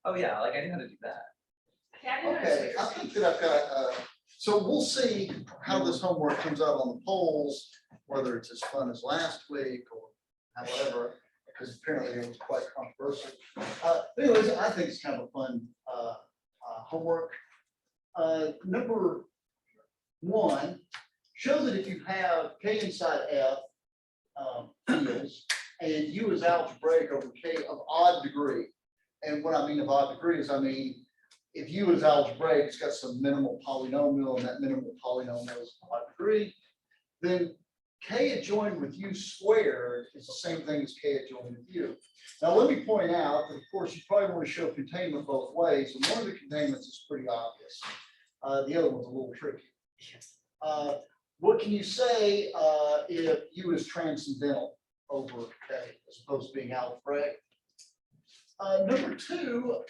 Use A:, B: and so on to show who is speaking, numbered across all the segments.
A: Oh yeah, like I knew how to do that.
B: Okay, I think that I've got, so we'll see how this homework comes out on the polls, whether it's as fun as last week or however, because apparently it was quite controversial. Anyways, I think it's kind of a fun homework. Number one, show that if you have K inside F fields and U is algebraic over K of odd degree. And what I mean of odd degree is, I mean, if U is algebraic, it's got some minimal polynomial, and that minimal polynomial is odd degree, then K adjoined with U squared is the same thing as K adjoined with U. Now, let me point out that, of course, you probably want to show containment both ways, and one of the containments is pretty obvious. The other one's a little tricky. What can you say if U is transcendental over K as opposed to being algebraic? Number two,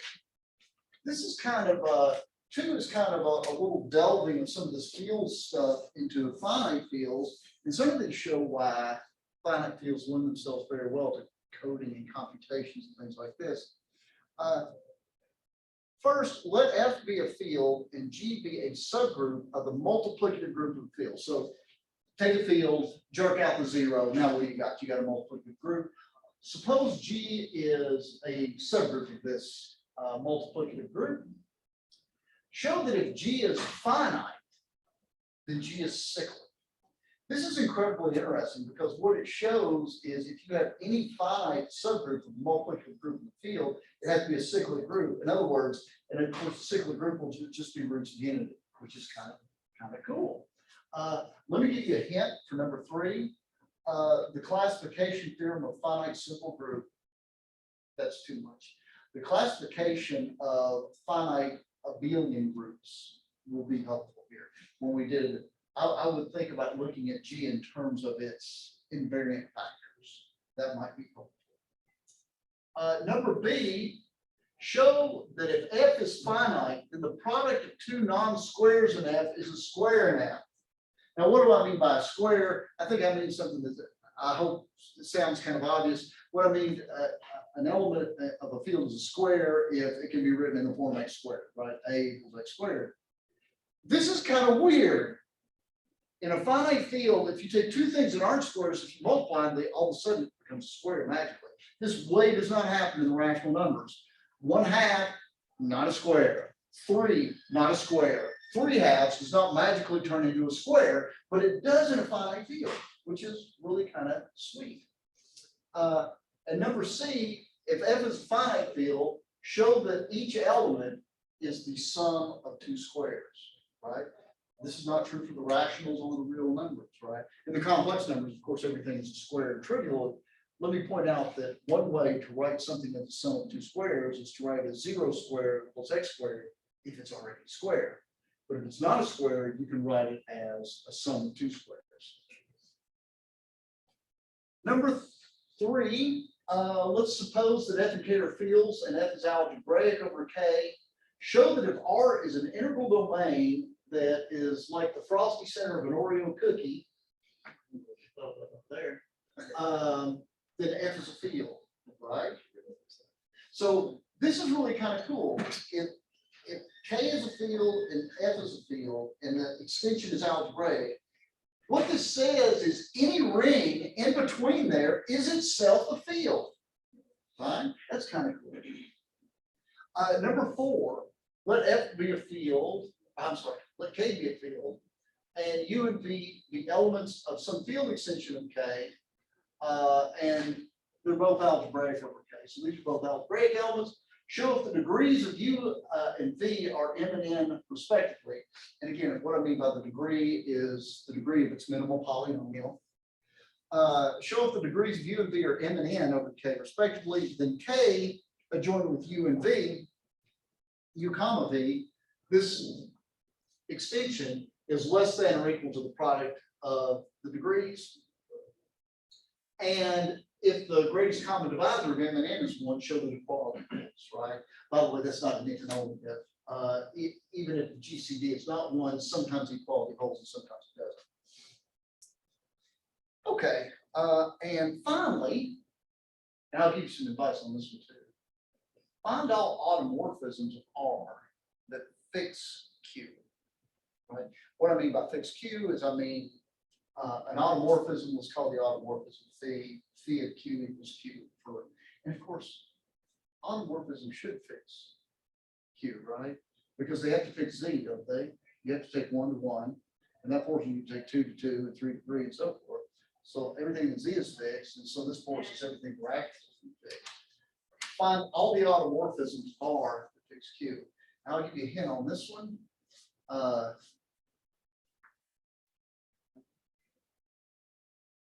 B: this is kind of a little delving of some of this field stuff into finite fields, and some of these show why finite fields lend themselves very well to coding and computations and things like this. First, let F be a field and G be a subgroup of the multiplicative group of fields. So take a field, jerk out the zero. Now what do you got? You got a multiplicative group. Suppose G is a subgroup of this multiplicative group. Show that if G is finite, then G is cyclic. This is incredibly interesting because what it shows is if you have any finite subgroup of multiplicative group in the field, it has to be a cyclic group. In other words, and of course, the cyclic group will just be roots of unity, which is kind of cool. Let me give you a hint for number three. The classification theorem of finite simple group. That's too much. The classification of finite abelian groups will be helpful here. When we did it, I would think about looking at G in terms of its invariant factors. That might be helpful. Number B, show that if F is finite, then the product of two non-squares in F is a square in F. Now, what do I mean by a square? I think I mean something that I hope it sounds kind of obvious. What I mean, an element of a field is a square if it can be written in the form x squared, right? A equals x squared. This is kind of weird. In a finite field, if you take two things that aren't squares, if you multiply them, they all of a sudden it becomes a square magically. This way does not happen in the rational numbers. 1/2, not a square. 3, not a square. 3/2 does not magically turn into a square, but it does in a finite field, which is really kind of sweet. And number C, if F is a finite field, show that each element is the sum of two squares, right? This is not true for the rationals or the real numbers, right? In the complex numbers, of course, everything is a square and trivial. Let me point out that one way to write something as the sum of two squares is to write a 0 squared equals x squared if it's already a square. But if it's not a square, you can write it as a sum of two squares. Number 3, let's suppose that F and K are fields and F is algebraic over K. Show that if R is an integral domain that is like the frosty center of an Oreo cookie, there, then F is a field, right? So this is really kind of cool. If K is a field and F is a field and the extension is algebraic, what this says is any ring in between there is itself a field. Fine, that's kind of cool. Number 4, let F be a field. I'm sorry, let K be a field, and U and V be elements of some field extension of K, and they're both algebraic over K. So these are both algebraic elements. Show if the degrees of U and V are M and N respectively. And again, what I mean by the degree is the degree of its minimal polynomial. Show if the degrees of U and V are M and N over K respectively, then K adjoined with U and V, U comma V, this extension is less than or equal to the product of the degrees. And if the greatest common divisor of M and N is 1, show that equality holds, right? By the way, that's not an if and only if. Even if the GCD is not 1, sometimes equality holds and sometimes it doesn't. Okay, and finally, and I'll give you some advice on this one too. Find all automorphisms of R that fix Q. Right? What I mean by fix Q is I mean an automorphism, let's call the automorphism phi. Phi of Q equals Q for, and of course, automorphism should fix Q, right? Because they have to fix Z, don't they? You have to take 1 to 1, and that portion you take 2 to 2, and 3 to 3, and so forth. So everything in Z is fixed, and so this forces everything brackets is fixed. Find all the automorphisms R that fix Q. Now I'll give you a hint on this one.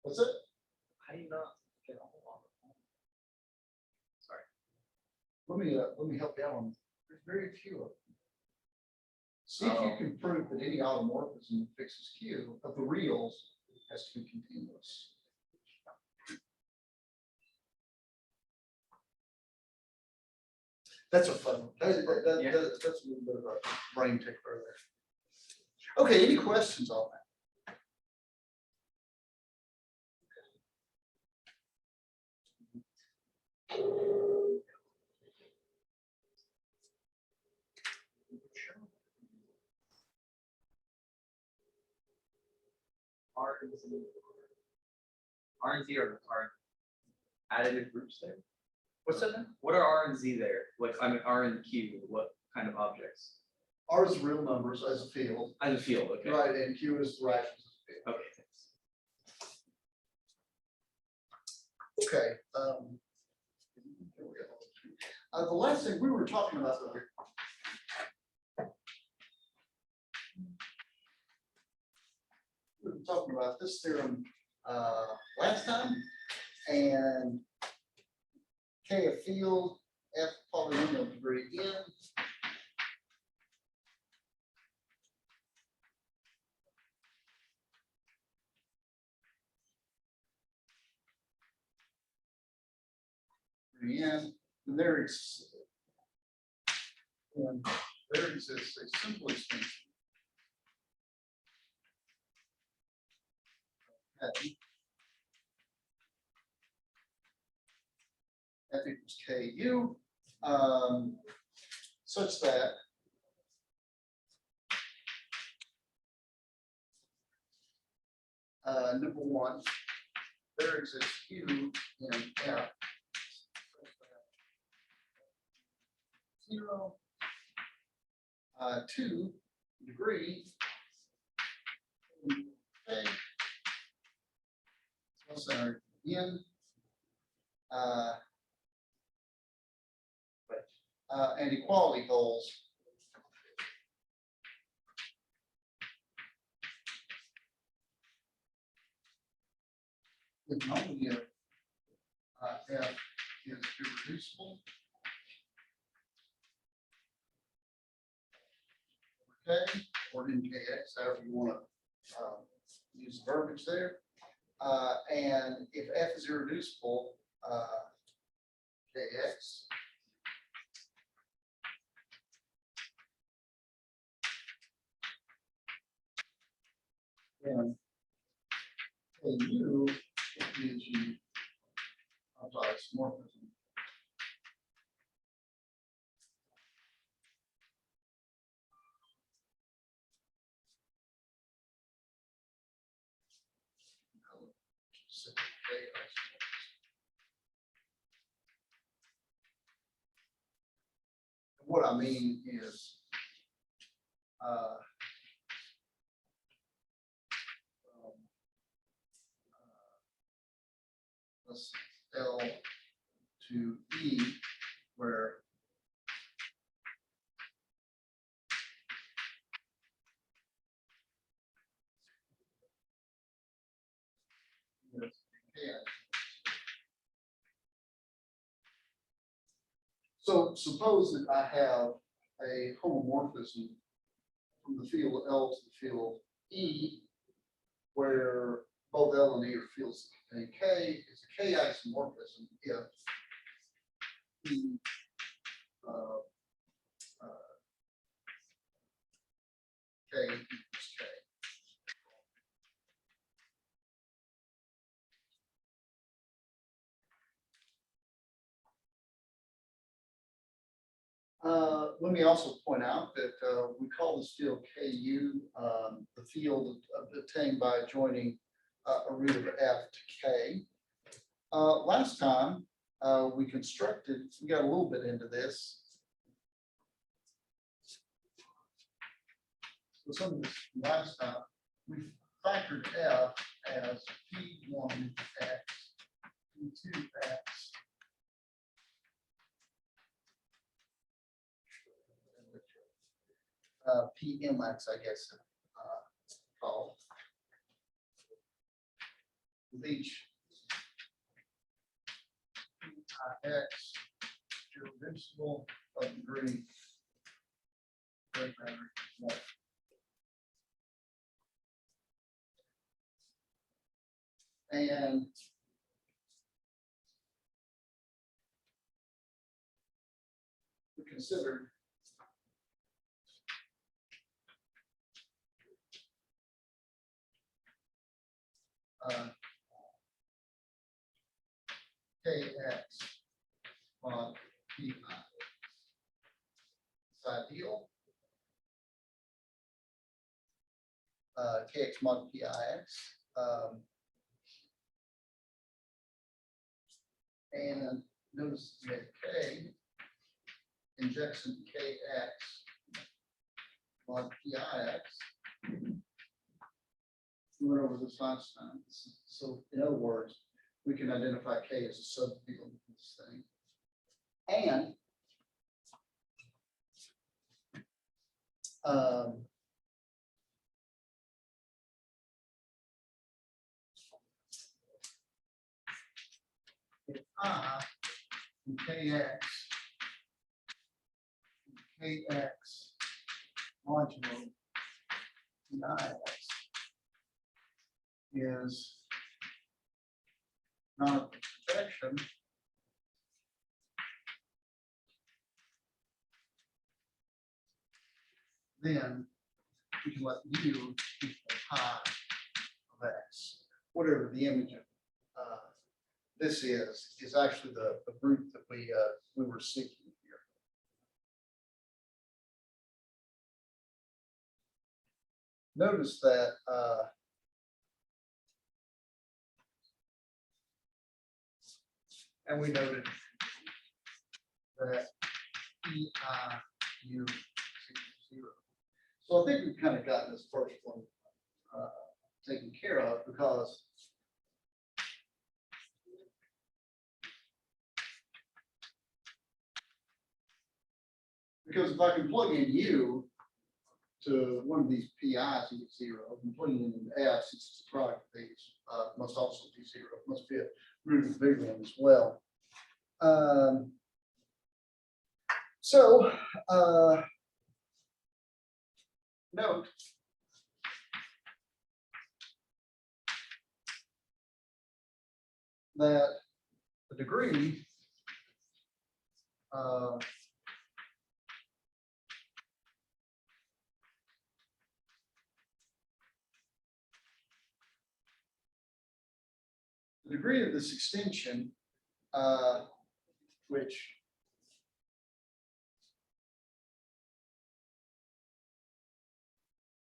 B: What's it?
A: How do you not get a whole lot of them? Sorry.
B: Let me help you out on this. There's very few of them. See if you can prove that any automorphism fixes Q of the reals has to be continuous. That's a fun one. That's a little bit of a brain tickler there. Okay, any questions on that?
A: R and Z are additive groups there.
B: What's that now?
A: What are R and Z there? Like I mean R and Q, what kind of objects?
B: R is real numbers as a field.
A: As a field, okay.
B: Right, and Q is the rationals as a field.
A: Okay, thanks.
B: Okay. The last thing we were talking about we were talking about this theorem last time, and K a field, F polynomial degree N. And there exists a simple extension F equals KU, such that number one, there exists Q in F. 0, 2 degree okay. Center N and equality holds if only if F is irreducible. Okay, or in KX, however you want to use the verbiage there. And if F is irreducible, KX. And KU gives you isomorphism. What I mean is let's L to E, where so suppose that I have a homomorphism from the field L to the field E, where both L and E are fields and K is a K isomorphism if E K equals K. Let me also point out that we call this field KU, the field obtained by joining a root of F to K. Last time we got a little bit into this. So some of this last time, we factored F as P1x, P2x, PMX, I guess, called. With each PIX irreducible of degree greater than or equal to 1. And we considered KX mod PI is ideal. KX mod PIX. And notice that K injection KX mod PIX. We went over this last time. So in other words, we can identify K as a subfield of this thing. And if I and KX modulo PIX is not a projection, then we can let U equal pi of X. Whatever the image of this is actually the group that we were seeking here. Notice that and we noted that PIU is 0. So I think we've kind of gotten this first one taken care of because if I can plug in U to one of these PIs and get 0, and plugging in F, since it's a product of these, must also be 0. Must be a root of the big one as well. Note that the degree of this extension, which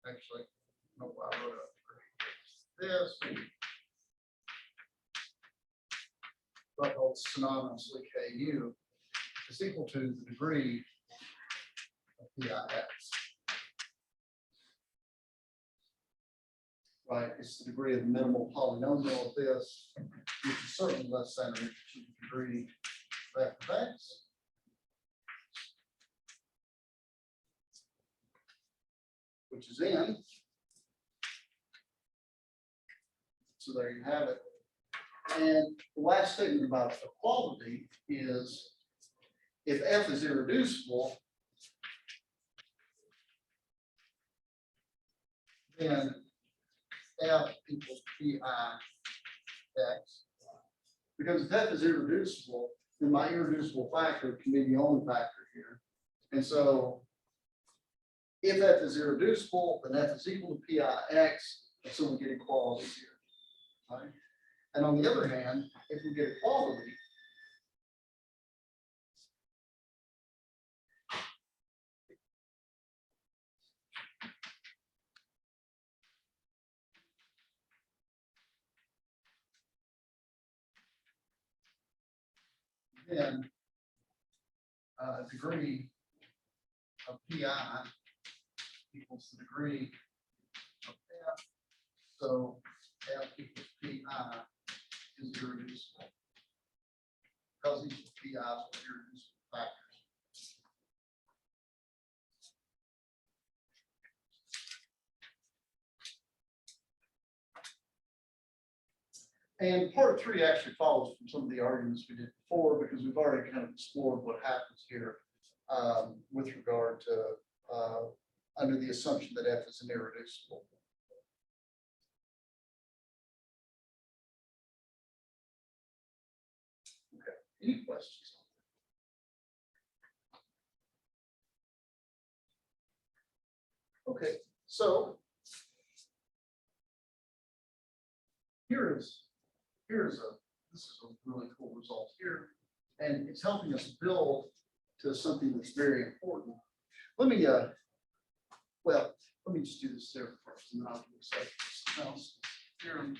B: actually, no, I wrote up this, but holds synonymously KU is equal to the degree of PIX. Right, it's the degree of the minimal polynomial of this, which is certainly less than or equal to the degree of F of X. Which is N. So there you have it. And the last statement about equality is if F is irreducible, then F equals PIX. Because if F is irreducible, then my irreducible factor can be the only factor here. And so if F is irreducible, then F is equal to PIX, and so we get equality here. Right? And on the other hand, if we get equality, then degree of pi equals the degree of f. So f equals pi is irreducible because each of pi's are irreducible factors. And part 3 actually follows from some of the arguments we did before, because we've already kind of explored what happens here with regard to under the assumption that f is an irreducible. Okay, any questions? Okay, so this is a really cool result here, and it's helping us build to something that's very important. Let me let me just do this theorem first, and then I'll do something else. Theorem.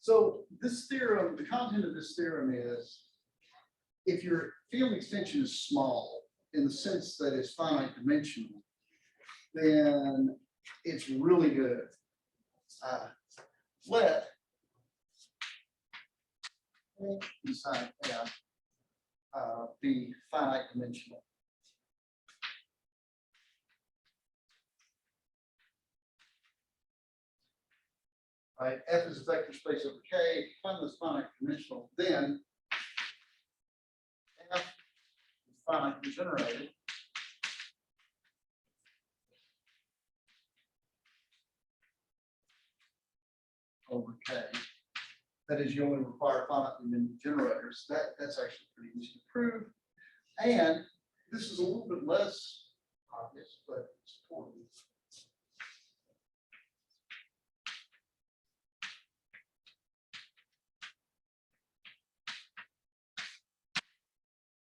B: So this theorem, the content of this theorem is, if your field extension is small, in the sense that it's finite dimensional, then it's really good. Let inside f be finite dimensional. Right, f is a vector space over k. If you find this finite dimensional, then f is finitely generated over k. That is, you only require finitely many generators. That's actually pretty easy to prove. And this is a little bit less obvious, but it's important.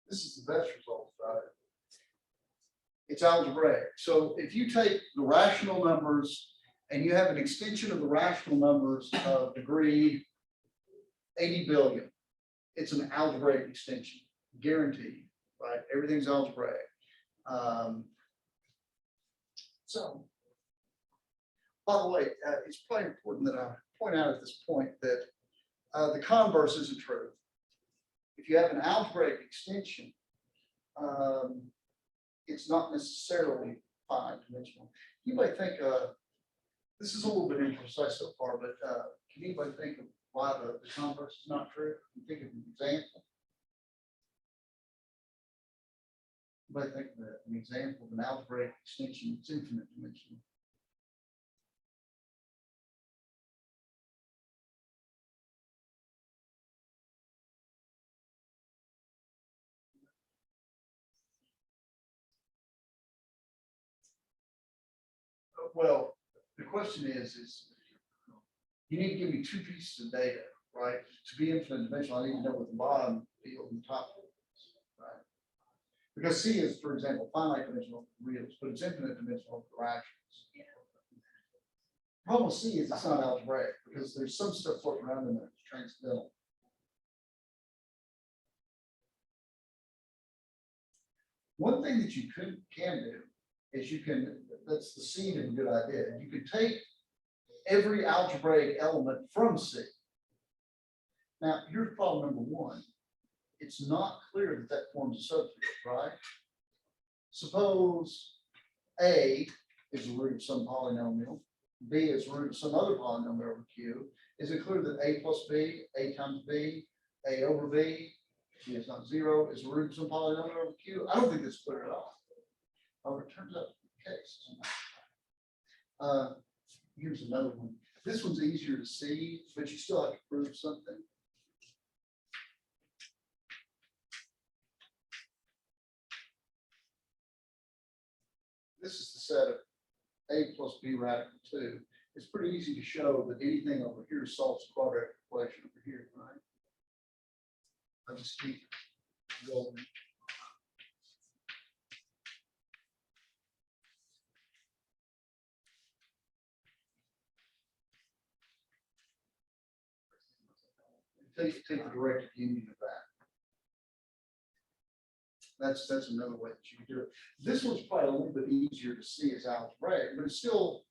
B: This is the best result, right? It's algebraic. So if you take the rational numbers and you have an extension of the rational numbers of degree 80 billion, it's an algebraic extension, guaranteed, right? Everything's algebraic. So, by the way, it's probably important that I point out at this point that the converse isn't true. If you have an algebraic extension, it's not necessarily finite dimensional. You might think, this is a little bit imprecise so far, but can anybody think of why the converse is not true? You think of an example. Anybody think of an example of an algebraic extension that's infinite dimensional? Well, the question is you need to give me 2 pieces of data, right? To be infinite dimensional, I need to know what the bottom field and the top field is, right? Because C is, for example, finite dimensional for reals, but it's infinite dimensional for rationals. The problem with C is it's not algebraic because there's some stuff floating around in there that's transcendental. One thing that you can do is you can, that's the seed of a good idea. You can take every algebraic element from C. Now, here's problem number 1. It's not clear that that forms a subfield, right? Suppose A is the root of some polynomial, B is the root of some other polynomial over Q. Is it clear that A plus B, A times B, A over B, B is not 0, is the root of some polynomial over Q? I don't think that's clear at all. However, it turns out to be the case. Here's another one. This one's easier to see, but you still have to prove something. This is the set of A plus B radical 2. It's pretty easy to show that anything over here solves the quadratic equation over here, right? I'll just keep going. take the directed union of that. That's another way that you can do it. This one's probably a little bit easier to see as algebraic, but it's still,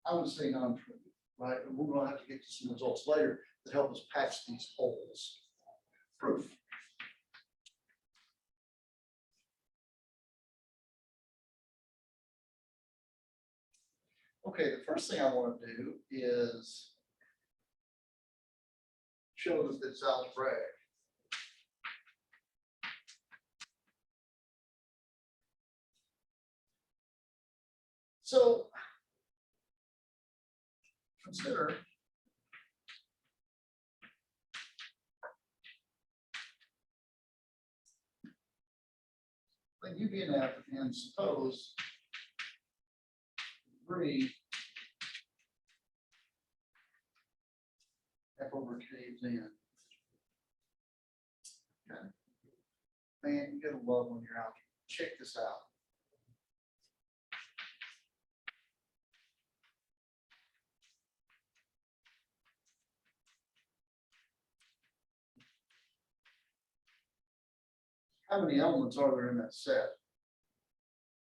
B: I would say, non-trivial, right? And we're gonna have to get to some results later that help us patch these holes. Proof. Okay, the first thing I want to do is show that it's algebraic. So consider let U be an F and suppose degree F over K is N. Okay. Man, you gotta love when you're out. Check this out. How many elements are there in that set?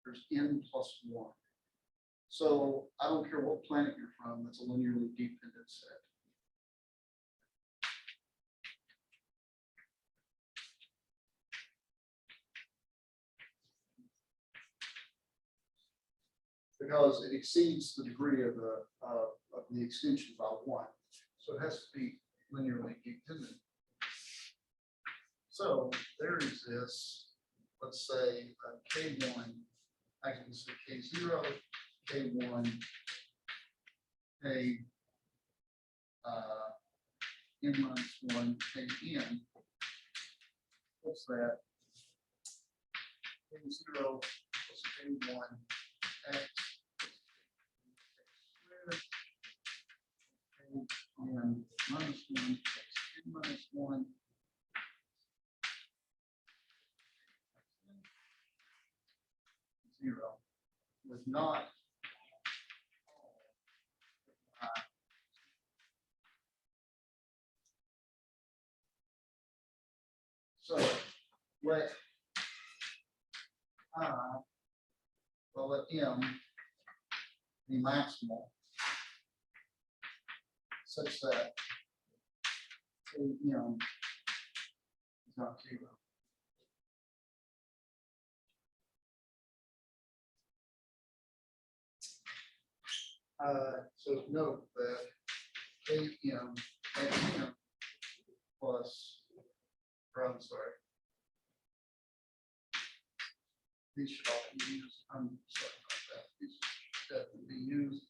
B: There's N plus 1. So I don't care what planet you're from, that's a linearly dependent set. Because it exceeds the degree of the extension by 1. So it has to be linearly dependent. So there exists, let's say, K1, I can say K0, K1, K N minus 1, Kn. What's that? K0 plus K1, X and minus 1, X minus 1. Zero with not so let let M be maximal such that M is not 0. So note that Km and plus, or I'm sorry, these should all be used. I'm sorry about that. These should definitely be used.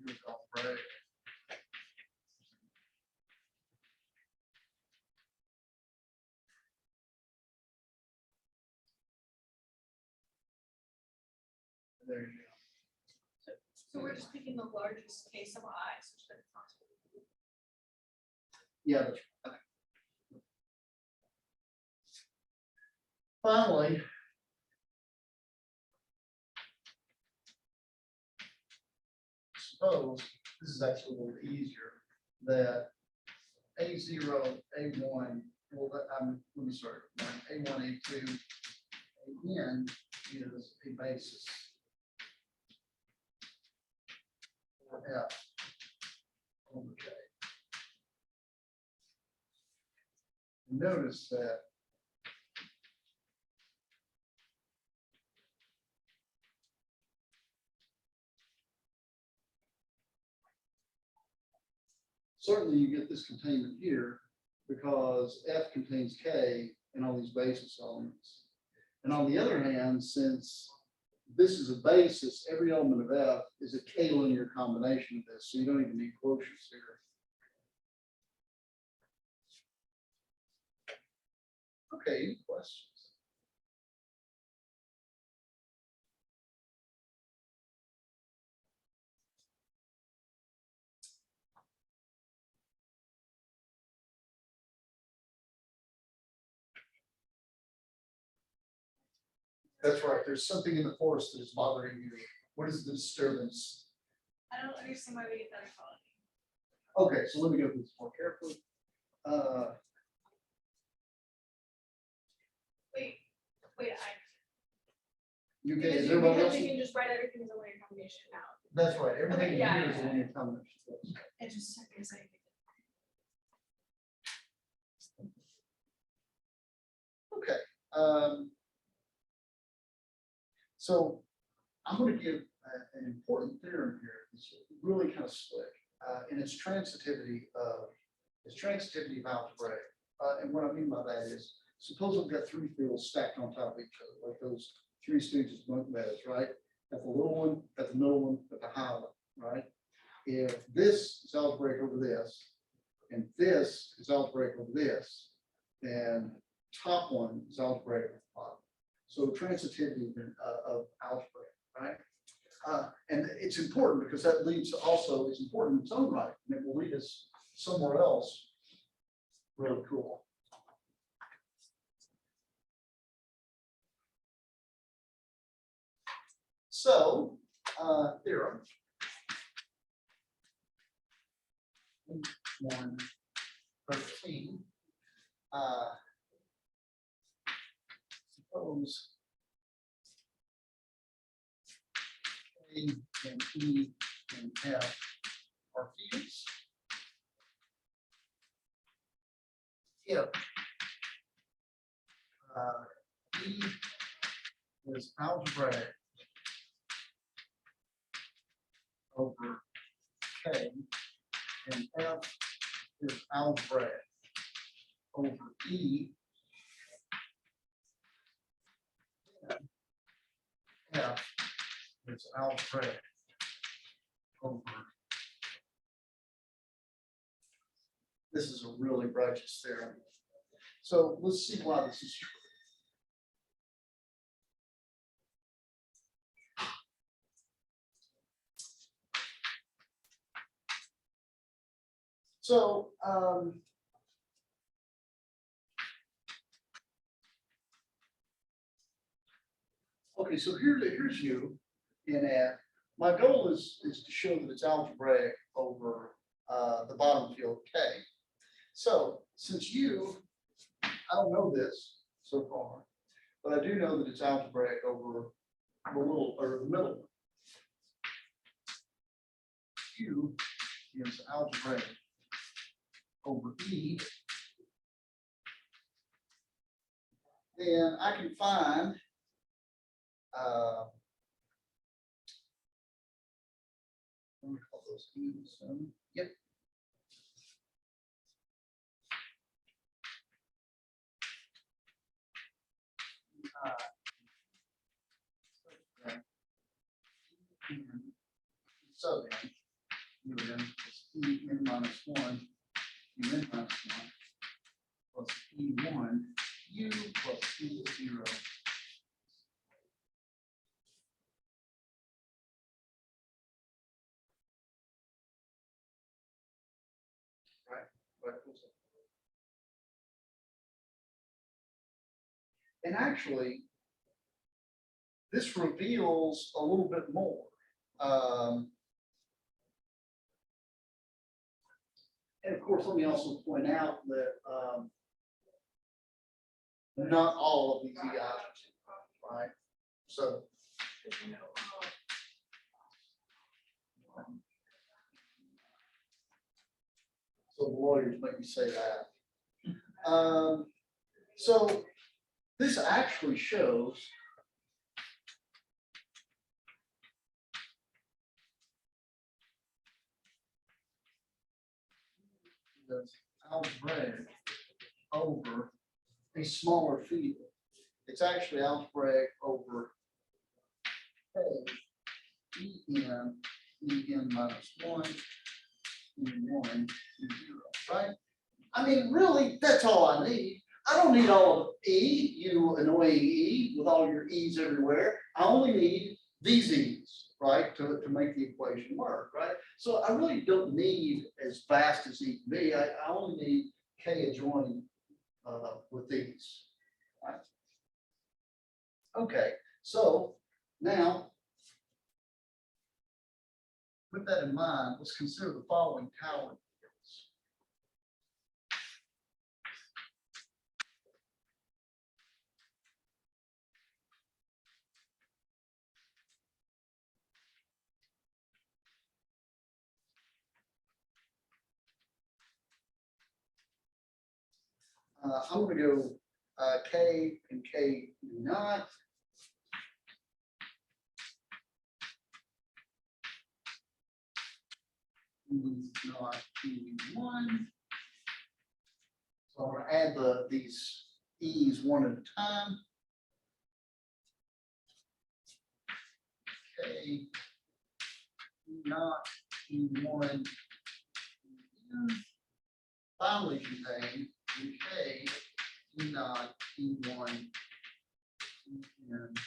B: Here's algebraic. There you go.
C: So we're just picking the largest case of I such that it's possible.
B: Yeah, that's right. Finally, suppose this is actually a little easier that A0, A1, well, let me start. A1, A2, AN is a basis for F over K. Notice that certainly you get this containment here because F contains K and all these basis elements. And on the other hand, since this is a basis, every element of F is a K-linear combination of this, so you don't even need quotients here. Okay, any questions? That's right. There's something in the forest that is bothering you. What is the disturbance?
C: I don't understand why we get that equality.
B: Okay, so let me go through this more carefully.
C: Wait,
B: You can,
C: because
B: is
C: you,
B: everybody
C: because
B: else?
C: you can just write everything as a linear combination now.
B: That's right. Everything
C: Okay, yeah,
B: here is a
C: yeah,
B: linear combination.
C: It just took me a second.
B: Okay. So I'm going to give an important theorem here. It's really kind of slick, and it's transitivity of algebraic. And what I mean by that is, suppose I've got three fields stacked on top of each other, like those three stooges bunk beds, right? At the little one, at the middle one, at the high one, right? If this is algebraic over this, and this is algebraic over this, then top one is algebraic over the bottom. So transitivity of algebra, right? And it's important because that leads also, it's important in its own right, and it will lead us somewhere else really cool. So, theorem. 113. Suppose A and E and F are fields. If E is algebraic over K and F is algebraic over E, F is algebraic over. This is a really righteous theorem. So let's see why this is true. So, okay, so here's you in F. My goal is to show that it's algebraic over the bottom field K. So since I don't know this so far, but I do know that it's algebraic over the little or the middle one. Q is algebraic over E. Then I can find let me call those E's. Yep. So then, U(n) is E(n) minus 1, U(n) minus 1, plus E1, U plus E0. Right. And actually, this reveals a little bit more. And of course, let me also point out that not all of these E objects, right? So, so the lawyers make me say that. So this actually shows the algebraic over a smaller field. It's actually algebraic over K, En minus 1, E1, E0, right? I mean, really, that's all I need. I don't need all of E, you annoying E, with all your E's everywhere. I only need these E's, right, to make the equation work, right? So I really don't need as vast as E can be. I only need K adjoining with these. Right? Okay, So now, with that in mind, let's consider the following towering fields. I'm going to go K and K not. Not E1. So I'm going to add these E's one at a time. K not E1 finally contain K not E1 and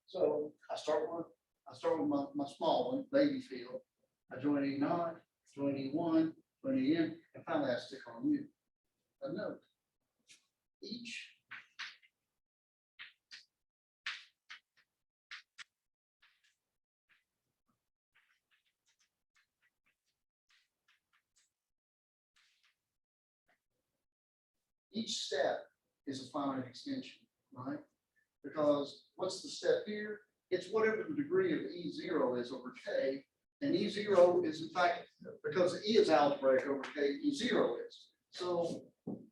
B: so I start with my small one, baby field. I join E naught, join E1, join E n, and finally I stick on U. A note. Each step is a finite extension, right? Because what's the step here? It's whatever the degree of E0 is over K, and E0 is in fact, because E is algebraic over K, E0 is. So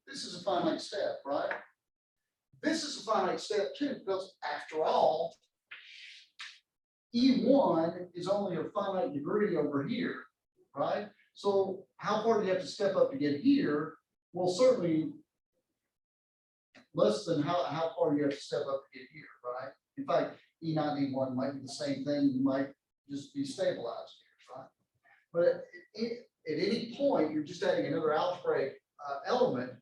B: this is a finite step, right? This is a finite step too, because after all, E1 is only a finite degree over here, right? So how far do you have to step up to get here? Well, certainly less than how far you have to step up to get here, right? In fact, E9 and E1 might be the same thing. You might just be stabilized here, right? But at any point, you're just adding another algebraic element,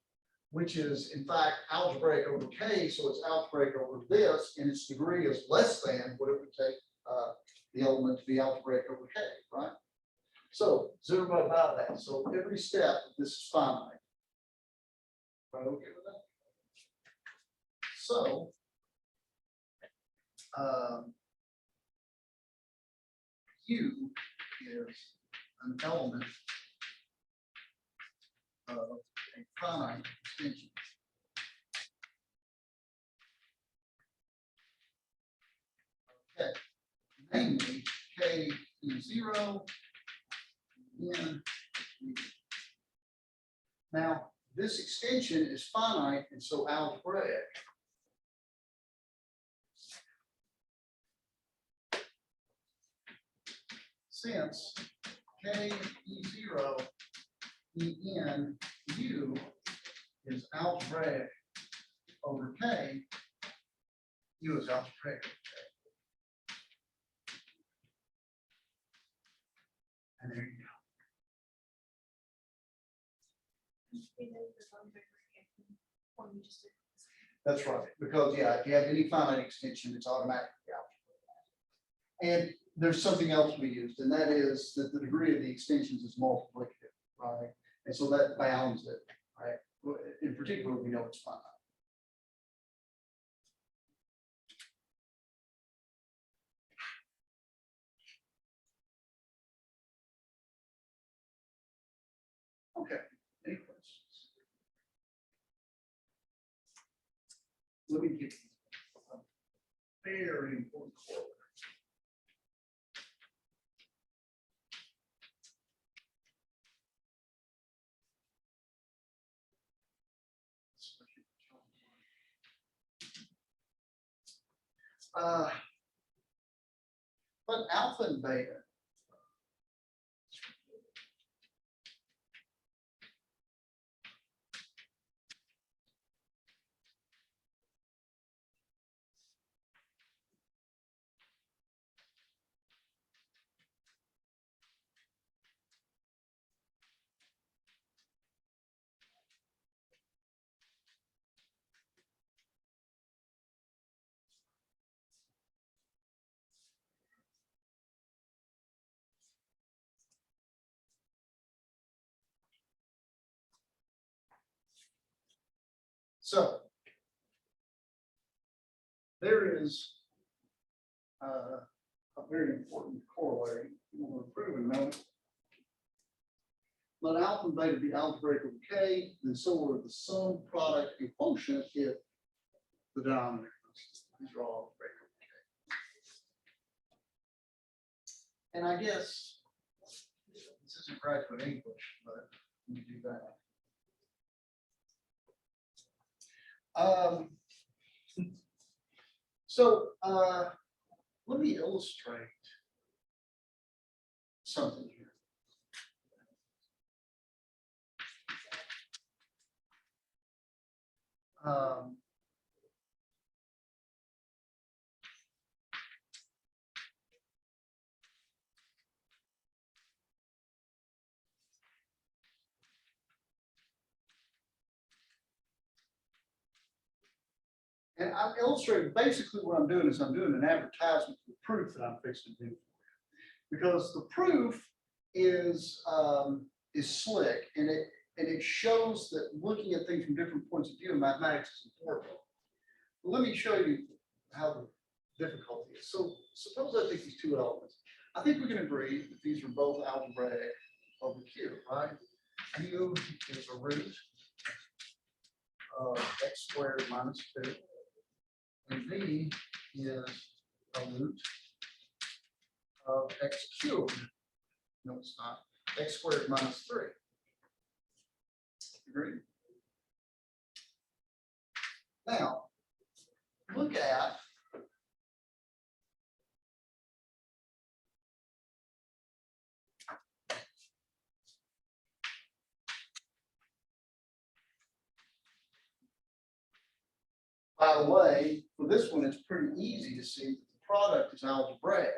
B: which is in fact algebraic over K, so it's algebraic over this, and its degree is less than what it would take the element to be algebraic over K, right? So does everybody buy that? So every step of this is finite. Right, okay with that? So U is an element of a finite extension. Okay, namely K E0 N. Now, this extension is finite and so algebraic. Since K E0 En U is algebraic over K, U is algebraic over K. And there you go. That's right, because yeah, if you have any finite extension, it's automatically algebraic. And there's something else we used, and that is that the degree of the extensions is multiplicative, right? And so that bounds it, right? In particular, we know it's finite. Okay, any questions? Let me give you a very important quote. But alpha and beta So there is a very important corollary. You want to prove and know it. Let alpha and beta be algebraic over K, then so are the sum, product, and quotient if the denominator. These are all algebraic over K. And I guess this isn't graduate English, but let me do that. Let me illustrate something here. And I'm illustrating basically what I'm doing is I'm doing an advertisement for the proof that I'm fixing to do. Because the proof is slick and it shows that looking at things from different points of view in mathematics is important. But let me show you how the difficulty is. So suppose I take these two elements. I think we can agree that these are both algebraic over Q, right? Q is a root of x squared minus 2. And V is a root of x cubed. No, it's not. X squared minus 3. Agreed? Now, look at by the way, for this one, it's pretty easy to see that the product is algebraic,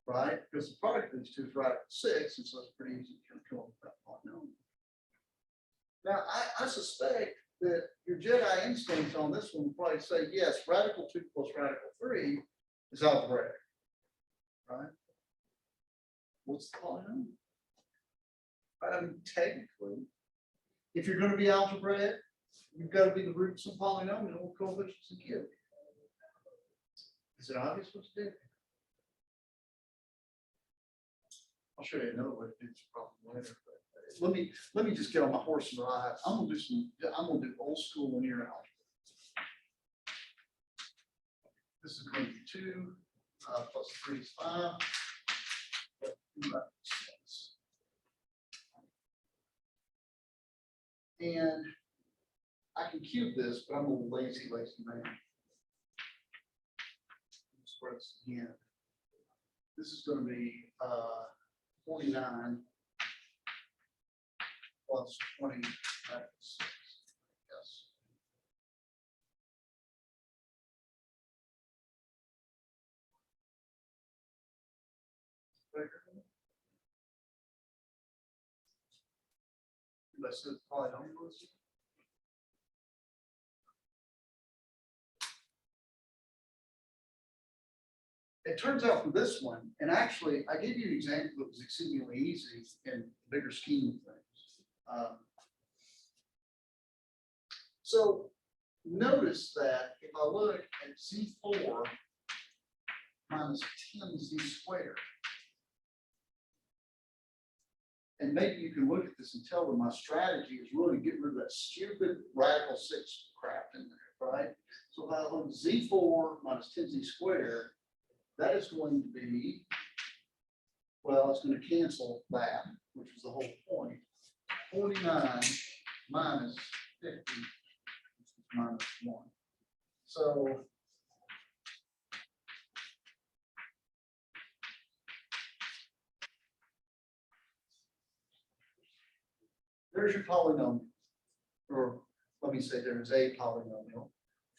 B: right? Because the product of these two is radical 6, and so it's pretty easy to come up with that polynomial. Now, I suspect that your Jedi instinct on this one will probably say, yes, radical 2 plus radical 3 is algebraic, right? What's the polynomial? I mean, technically, if you're going to be algebraic, you've got to be the root of some polynomial with coefficients and cubes. Is it obvious what to do? I'll show you another way to do this problem later. But let me just get on my horse and ride. I'm gonna do old school linear algebra. This is going to be 2 plus 3 is 5. And I can cube this, but I'm a little lazy man. Square this again. This is going to be 49 plus 20 minus 6. Yes. Let's do the polynomials. It turns out for this one, and actually I gave you an example that was exceedingly easy in the bigger scheme of things. So notice that if I look at Z4 minus 10Z squared, and maybe you can look at this and tell that my strategy is really to get rid of that stupid radical 6 crap in there, right? So if I look at Z4 minus 10Z squared, that is going to be, well, it's going to cancel that, which is the whole point. 49 minus 50 minus 1. So there's your polynomial, or let me say there is a polynomial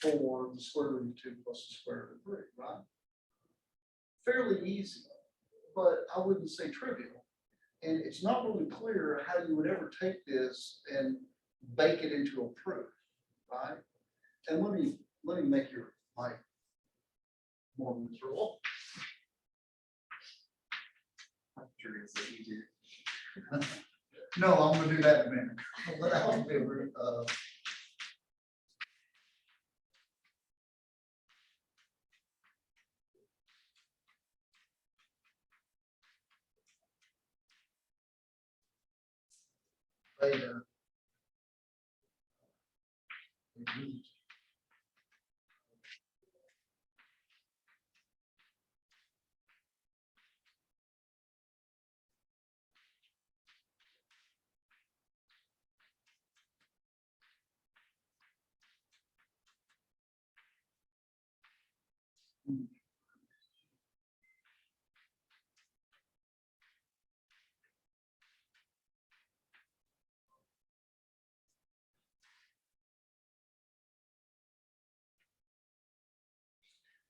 B: for the square root of 2 plus the square root of 3, right? Fairly easy, but I wouldn't say trivial. And it's not really clear how you would ever take this and bake it into a proof, right? And let me make your life more miserable. I'm sure it's easier. No, I'm going to do that in a minute. Let that be a root of beta.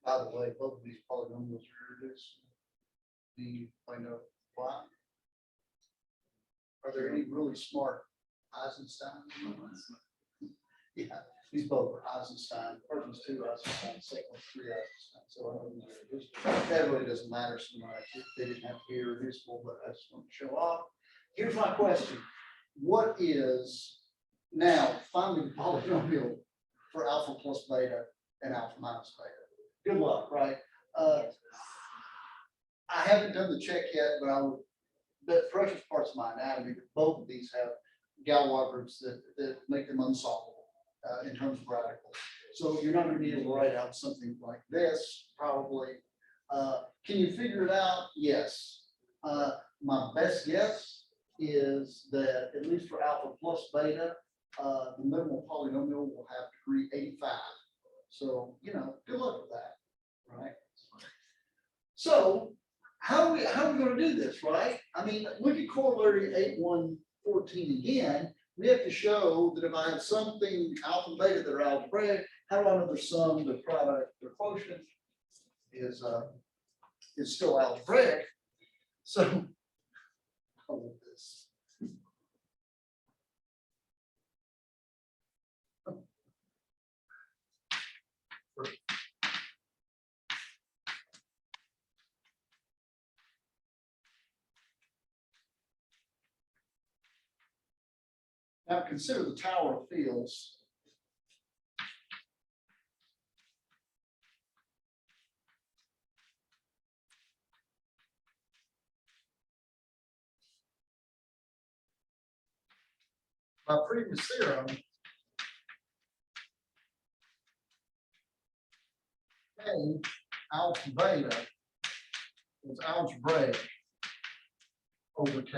B: By the way, both of these polynomials are reduced. Do you find out why? Are there any really smart Eisenstein? Yeah, these both are Eisenstein. First one's 2 Eisenstein, second one's 3 Eisenstein. So I know these are reducible. That really doesn't matter so much. They didn't have to be reducible, but I just want to show off. Here's my question. What is now finding the polynomial for alpha plus beta and alpha minus beta? Good luck, right? I haven't done the check yet, but I would, the precious parts of my anatomy, both of these have Galwa groups that make them unsolvable in terms of radicals. So you're not going to be able to write out something like this, probably. Can you figure it out? Yes. My best guess is that at least for alpha plus beta, the minimal polynomial will have degree 85. So, you know, good luck with that, right? So how are we going to do this, right? I mean, look at corollary 8.1.14 again. We have to show that if I have something alpha and beta that are algebraic, how do I know the sum, the product, the quotient is still algebraic? So how about this? Now consider the tower of fields. My previous theorem alpha beta is algebraic over K.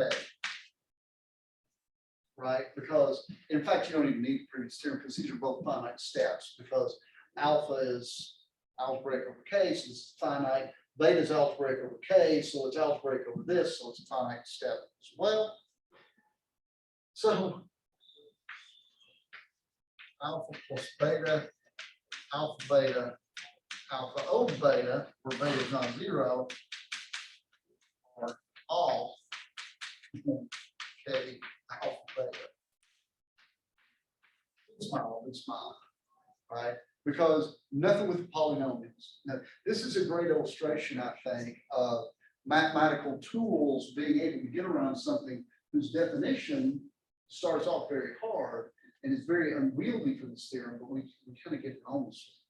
B: Right? Because in fact, you don't even need the previous theorem because these are both finite steps, because alpha is algebraic over K, so it's finite. Beta is algebraic over K, so it's algebraic over this, so it's a finite step as well. So alpha plus beta, alpha over beta, where beta is not 0, are all K alpha beta. Big smile, right? Because nothing with polynomials. Now, this is a great illustration, I think, of mathematical tools being able to get around something whose definition starts off very hard and is very unwieldy for this theorem, but we kind of get almost,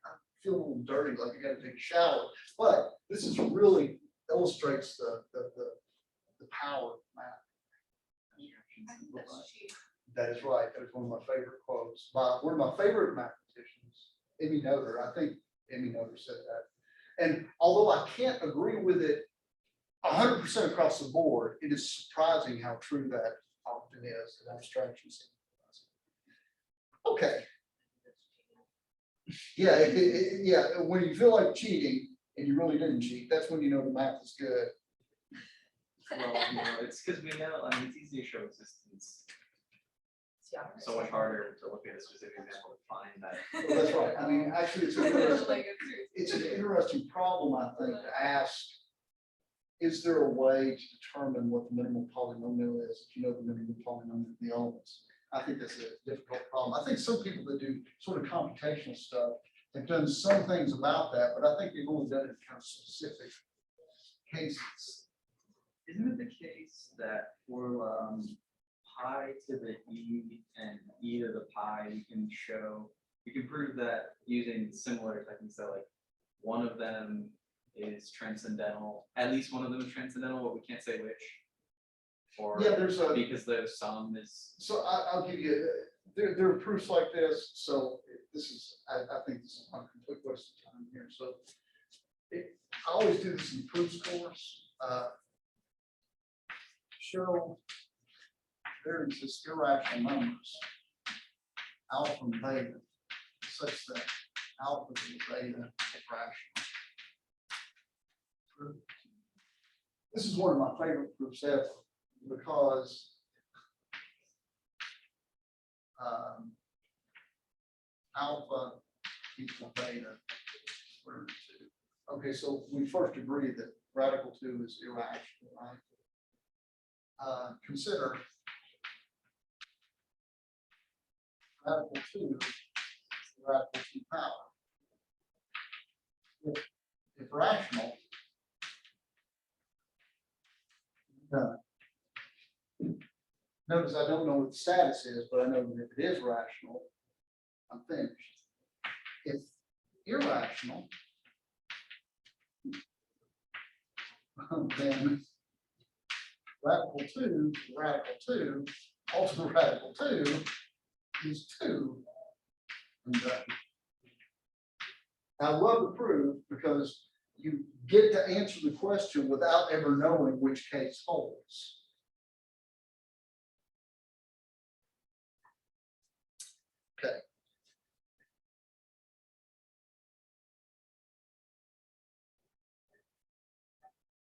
B: I feel a little dirty, like you got to take a shower. But this is really illustrates the power of math. That is right. That is one of my favorite quotes by one of my favorite mathematicians, Emmy Noether. I think Emmy Noether said that. And although I can't agree with it 100% across the board, it is surprising how true that often is in abstractions. Okay. Yeah, yeah. When you feel like cheating and you really didn't cheat, that's when you know the math is good.
A: Well, you know, it's because we know, I mean, it's easy to show existence. So much harder to look at a specific example to find that.
B: Well, that's right. I mean, actually, it's an interesting problem, I think, to ask. Is there a way to determine what the minimal polynomial is if you know the minimum polynomial of the elements? I think that's a difficult problem. I think some people that do sort of computational stuff have done some things about that, but I think they've only done it in kind of specific cases.
A: Isn't it the case that for pi to the e and e to the pi, we can prove that using similar techniques that like one of them is transcendental, at least one of them is transcendental, but we can't say which. Or
B: Yeah, there's a,
A: because the sum is,
B: so I'll give you, there are proofs like this, so this is, I think this is a complete waste of time here, so. I always do this in proofs course, show variances irrational numbers, alpha and beta, such that alpha and beta is rational. This is one of my favorite proofs ever, because alpha equal beta square root of 2. Okay, so we first agree that radical 2 is irrational, right? Consider radical 2 radical 2 power. If rational, notice I don't know what the status is, but I know that if it is rational, I'm finished. If irrational, then radical 2, ultimate radical 2 is 2. And, I love the proof because you get to answer the question without ever knowing which case holds. Okay.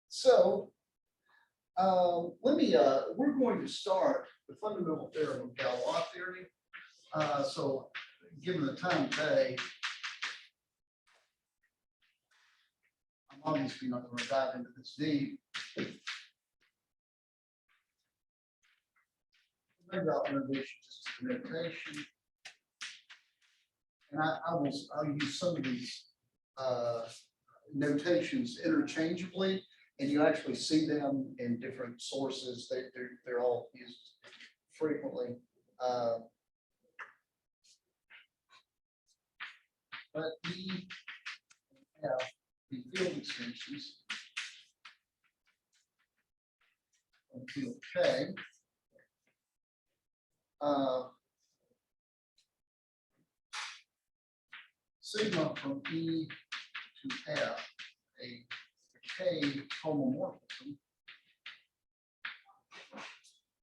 B: So we're going to start the fundamental theorem of Galwa theory. So given the time today, I'm obviously not going to dive into this deep. Maybe I'll introduce you just to the notation. And I'll use some of these notations interchangeably, and you actually see them in different sources. They're all used frequently. But we have the field extensions of field K. Sigma from E to F, a K homomorphism.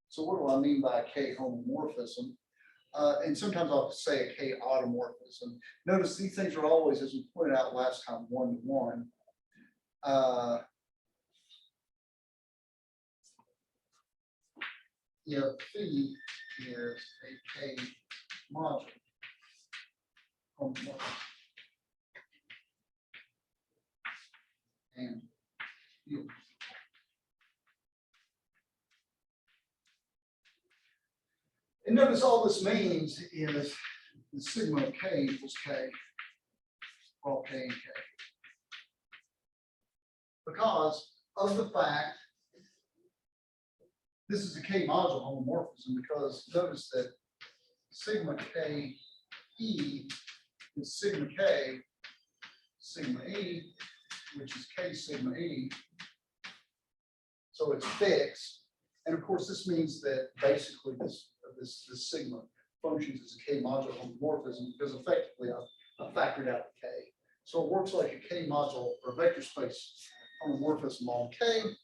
B: So what do I mean by a K homomorphism? And sometimes I'll say a K automorphism. Notice these things are always, as we pointed out last time, 1-to-1. If phi is a K module homomorphism. And field. And notice all this means is the sigma of K equals K, all K and K. Because of the fact this is a K module homomorphism, because notice that sigma K E is sigma K, sigma E, which is K sigma E. So it's fixed. And of course, this means that basically this sigma functions as a K modular homomorphism because effectively I factored out the K. So it works like a K module or vector space homomorphism on K.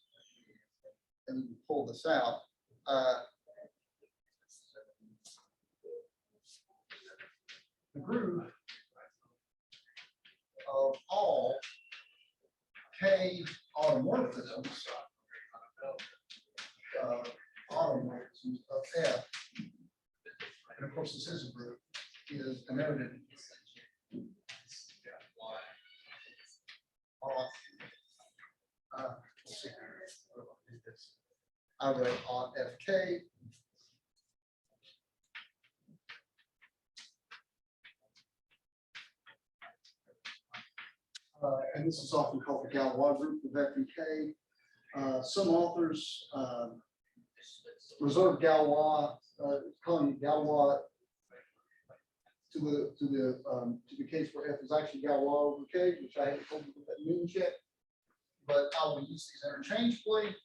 B: And we pull this out. The group of all K automorphisms of F, and of course this is a group, is denoted let's see, I wrote on FK. And this is often called the Galwa group of F and K. Some authors reserve Galwa, calling it Galwa to the case where F is actually Galwa over K, which I haven't told you what that means yet. But I will use these interchangeably.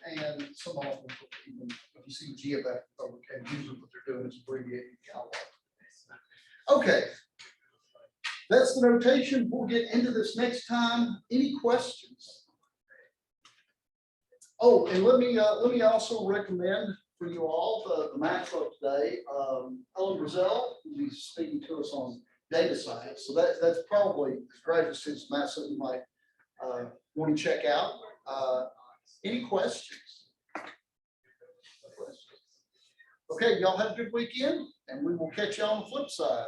B: And some of them, even if you see GFF, okay, usually what they're doing is abbreviating Galwa. Okay. That's the notation. We'll get into this next time. Any questions? Oh, and let me also recommend for you all the math club today. Ellen Brazell will be speaking to us on data science. So that's probably graduate students math that you might want to check out. Any questions? Okay, y'all have a good weekend, and we will catch you on the flip side.